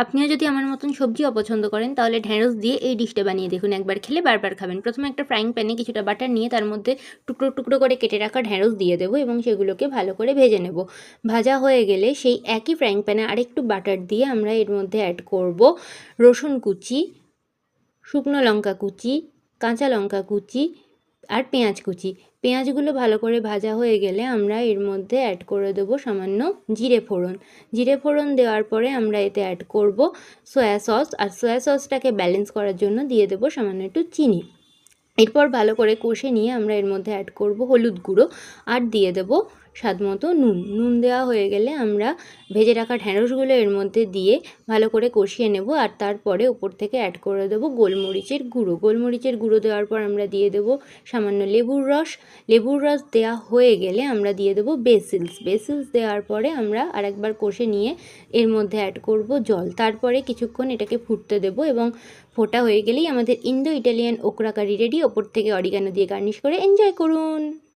আপনিও যদি আমার মতন সবজি অপছন্দ করেন তাহলে ঢ্যাঁড়স দিয়ে এই ডিশটা বানিয়ে দেখুন, একবার খেলে বারবার খাবেন। প্রথমে একটা ফ্রাইং প্যানে কিছুটা বাটার নিয়ে তার মধ্যে টুকরো টুকরো করে কেটে রাখা ঢ্যাঁড়স দিয়ে দেবো এবং সেগুলোকে ভালো করে ভেজে নেব। ভাজা হয়ে গেলে সেই একই ফ্রাইং প্যানে আরেকটু বাটার দিয়ে আমরা এর মধ্যে অ্যাড করব রসুন কুচি, শুকনো লঙ্কা কুচি, কাঁচা লঙ্কা কুচি আর পেঁয়াজ কুচি। পেঁয়াজগুলো ভালো করে ভাজা হয়ে গেলে আমরা এর মধ্যে অ্যাড করে দেবো সামান্য জিরে ফোড়ন। জিরে ফোড়ন দেওয়ার পরে আমরা এতে অ্যাড করব সয়া সস, আর সয়া সসটাকে ব্যালেন্স করার জন্য দিয়ে দেবো সামান্য একটু চিনি। এরপর ভালো করে কষে নিয়ে আমরা এর মধ্যে অ্যাড করব হলুদ গুঁড়ো আর দিয়ে দেবো স্বাদ মতো নুন। নুন দেওয়া হয়ে গেলে আমরা ভেজে রাখা ঢ্যাঁড়সগুলো এর মধ্যে দিয়ে ভালো করে কষিয়ে নেব, আর তারপরে উপর থেকে অ্যাড করে দেবো গোলমরিচের গুঁড়ো। গোলমরিচের গুঁড়ো দেওয়ার পর আমরা দিয়ে দেবো সামান্য লেবুর রস। লেবুর রস দেওয়া হয়ে গেলে আমরা দিয়ে দেবো বেসিলস। বেসিলস দেওয়ার পরে আমরা আরেকবার কষে নিয়ে এর মধ্যে অ্যাড করব জল। তারপরে কিছুক্ষণ এটাকে ফুটতে দেবো এবং ফোটা হয়ে গেলেই আমাদের Indo Italian okra curry ready. ওপর থেকে অরিগানো দিয়ে গার্নিশ করে এনজয় করুন।